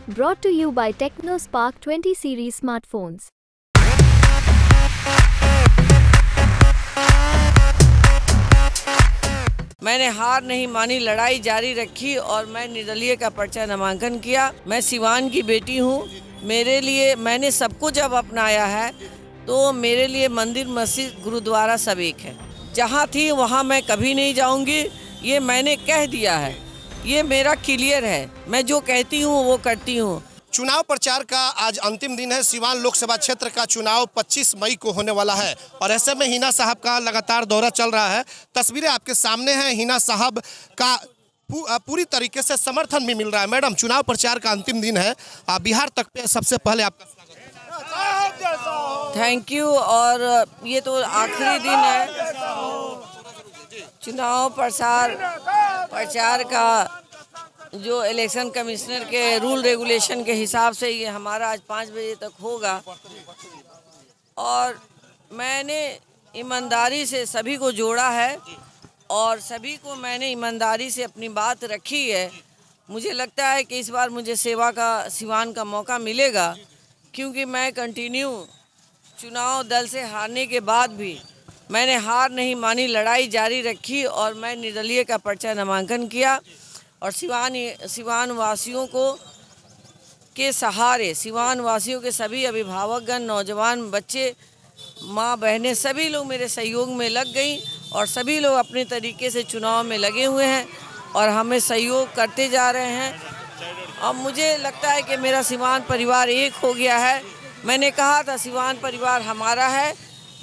Brought to you by TechnoSpark 20 series smartphones. मैंने हार नहीं मानी, लड़ाई जारी रखी और मैं निर्दलीय का पर्चा नामांकन किया। मैं सिवान की बेटी हूँ। मेरे लिए मैंने सब कुछ अब अपनाया है, तो मेरे लिए मंदिर, मस्जिद, गुरुद्वारा सब एक है। जहाँ थी वहाँ मैं कभी नहीं जाऊँगी, ये मैंने कह दिया है। ये मेरा क्लियर है, मैं जो कहती हूँ वो करती हूँ। चुनाव प्रचार का आज अंतिम दिन है। सिवान लोकसभा क्षेत्र का चुनाव 25 मई को होने वाला है और ऐसे में हिना साहब का लगातार दौरा चल रहा है। तस्वीरें आपके सामने हैं। हिना साहब का पूरी तरीके से समर्थन भी मिल रहा है। मैडम, चुनाव प्रचार का अंतिम दिन है, बिहार तक पे सबसे पहले आपका स्वागत है। Thank you. और ये तो आखिरी दिन है चुनाव प्रचार का। जो इलेक्शन कमिश्नर के रूल रेगुलेशन के हिसाब से ये हमारा आज 5 बजे तक होगा और मैंने ईमानदारी से सभी को जोड़ा है और सभी को मैंने ईमानदारी से अपनी बात रखी है। मुझे लगता है कि इस बार मुझे सिवान का मौका मिलेगा, क्योंकि मैं कंटिन्यू चुनाव दल से हारने के बाद भी मैंने हार नहीं मानी, लड़ाई जारी रखी और मैं निर्दलीय का पर्चा नामांकन किया और सिवान वासियों के सहारे, सिवान वासियों के सभी अभिभावकगण, नौजवान, बच्चे, माँ, बहनें, सभी लोग मेरे सहयोग में लग गई और सभी लोग अपने तरीके से चुनाव में लगे हुए हैं और हमें सहयोग करते जा रहे हैं। और मुझे लगता है कि मेरा सिवान परिवार एक हो गया है। मैंने कहा था सिवान परिवार हमारा है।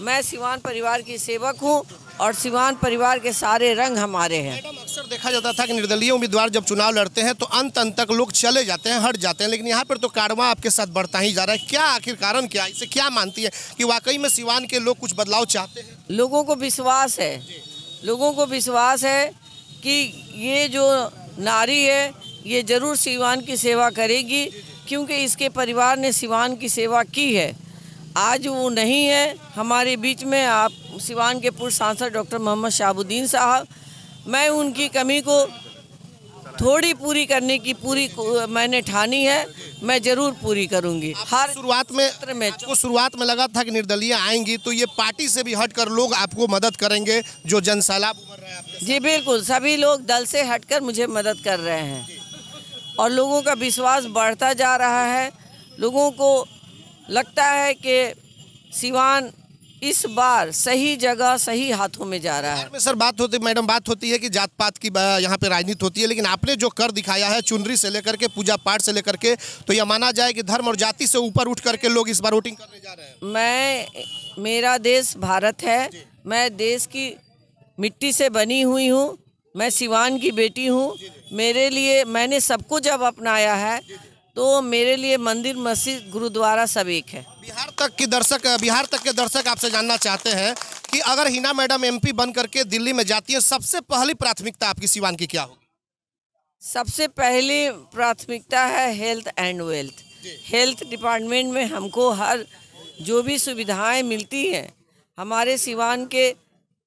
मैं सिवान परिवार की सेवक हूँ और सिवान परिवार के सारे रंग हमारे हैं। मैडम, अक्सर देखा जाता था कि निर्दलीय उम्मीदवार जब चुनाव लड़ते हैं तो अंत तक लोग चले जाते हैं, हट जाते हैं, लेकिन यहाँ पर तो कारवां आपके साथ बढ़ता ही जा रहा है। क्या आखिर कारण क्या है? इसे क्या मानती है कि वाकई में सिवान के लोग कुछ बदलाव चाहते हैं? लोगों को विश्वास है कि ये जो नारी है ये जरूर सिवान की सेवा करेगी, क्योंकि इसके परिवार ने सिवान की सेवा की है। आज वो नहीं है हमारे बीच में। आप सिवान के पूर्व सांसद डॉक्टर मोहम्मद शहाबुद्दीन साहब, मैं उनकी कमी को थोड़ी पूरी करने की मैंने ठानी है। मैं जरूर पूरी करूंगी। हर शुरुआत में लगा था कि निर्दलीय आएंगी तो ये पार्टी से भी हटकर लोग आपको मदद करेंगे, जो जनसैलाब उमड़ रहा है आपके। जी बिल्कुल, सभी लोग दल से हटकर मुझे मदद कर रहे हैं और लोगों का विश्वास बढ़ता जा रहा है। लोगों को लगता है कि सिवान इस बार सही जगह, सही हाथों में जा रहा है। सर, बात होती है कि जात पात की यहाँ पे राजनीति होती है, लेकिन आपने जो कर दिखाया है चुनरी से लेकर के पूजा पाठ से लेकर के, तो यह माना जाए कि धर्म और जाति से ऊपर उठ करके लोग इस बार वोटिंग करने जा रहे हैं। मेरा देश भारत है। मैं देश की मिट्टी से बनी हुई हूँ। मैं सिवान की बेटी हूँ। मेरे लिए मैंने सब कुछ अब अपनाया है, तो मेरे लिए मंदिर, मस्जिद, गुरुद्वारा सब एक है। बिहार तक के दर्शक आपसे जानना चाहते हैं कि अगर हिना मैडम एमपी बन करके दिल्ली में जाती है, सबसे पहली प्राथमिकता आपकी सिवान की क्या होगी? सबसे पहली प्राथमिकता है health and wealth. Health department में हमको हर जो भी सुविधाएं मिलती हैं हमारे सिवान के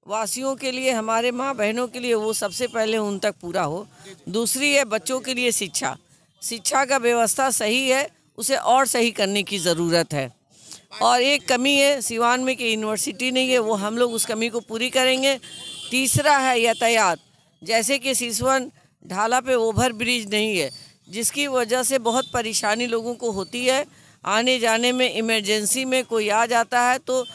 वासियों के लिए, हमारे माँ बहनों के लिए, वो सबसे पहले उन तक पूरा हो। दूसरी है बच्चों के लिए शिक्षा का व्यवस्था सही है, उसे और सही करने की ज़रूरत है। और एक कमी है सिवान में कि यूनिवर्सिटी नहीं है, वो हम लोग उस कमी को पूरी करेंगे। तीसरा है यातायात। जैसे कि सिसवन ढाला पे ओवर ब्रिज नहीं है, जिसकी वजह से बहुत परेशानी लोगों को होती है आने जाने में। इमरजेंसी में कोई आ जाता है तो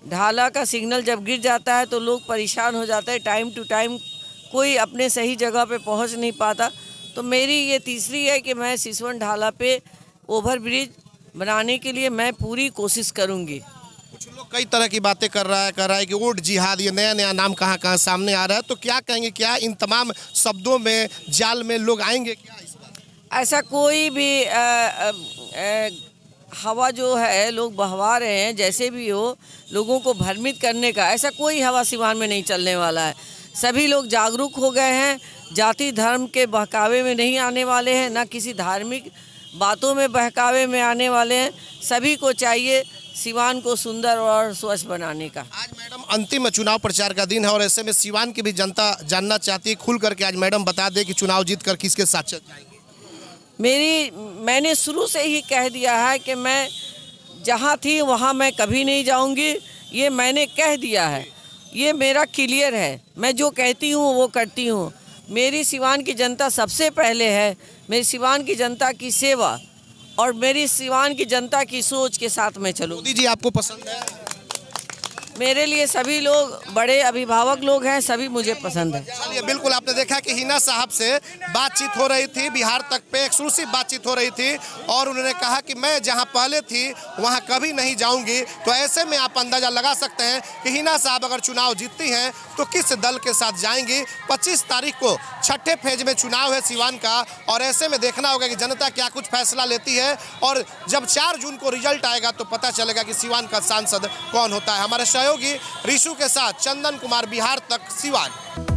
ढाला का सिग्नल जब गिर जाता है तो लोग परेशान हो जाते हैं। टाइम टू टाइम कोई अपने सही जगह पे पहुंच नहीं पाता। तो मेरी ये तीसरी है कि मैं सिसवन ढाला पे ओवर ब्रिज बनाने के लिए मैं पूरी कोशिश करूंगी। कुछ लोग कई तरह की बातें कर रहा है कि वोट जिहाद, ये नया नाम कहाँ सामने आ रहा है, तो क्या कहेंगे? क्या इन तमाम शब्दों में, जाल में लोग आएंगे क्या इस बार? ऐसा कोई भी हवा जो है लोग बहवा रहे हैं, जैसे भी हो, लोगों को भ्रमित करने का ऐसा कोई हवा सिवान में नहीं चलने वाला है। सभी लोग जागरूक हो गए हैं, जाति धर्म के बहकावे में नहीं आने वाले हैं, ना किसी धार्मिक बातों में बहकावे में आने वाले हैं। सभी को चाहिए सिवान को सुंदर और स्वच्छ बनाने का। आज मैडम अंतिम चुनाव प्रचार का दिन है और ऐसे में सिवान की भी जनता जानना चाहती है खुल करके। आज मैडम बता दें कि चुनाव जीत कर किसके साथ चल जाएंगे। मैंने शुरू से ही कह दिया है कि मैं जहाँ थी वहाँ मैं कभी नहीं जाऊँगी, ये मैंने कह दिया है। ये मेरा क्लियर है, मैं जो कहती हूँ वो करती हूँ। मेरी सिवान की जनता सबसे पहले है, मेरी सिवान की जनता की सेवा और मेरी सिवान की जनता की सोच के साथ मैं चलूँ। मोदी जी आपको पसंद है? मेरे लिए सभी लोग बड़े अभिभावक लोग हैं, सभी मुझे पसंद है। चलिए, बिल्कुल आपने देखा कि हिना साहब से बातचीत हो रही थी, बिहार तक पे एक्सक्लूसिव बातचीत हो रही थी और उन्होंने कहा कि मैं जहां पहले थी वहां कभी नहीं जाऊंगी। तो ऐसे में आप अंदाजा लगा सकते हैं कि हिना साहब अगर चुनाव जीतती हैं तो किस दल के साथ जाएंगी। 25 तारीख को छठे फेज में चुनाव है सिवान का और ऐसे में देखना होगा कि जनता क्या कुछ फैसला लेती है और जब 4 जून को रिजल्ट आएगा तो पता चलेगा कि सिवान का सांसद कौन होता है। हमारे सहयोगी ऋषु के साथ चंदन कुमार, बिहार तक, सिवान।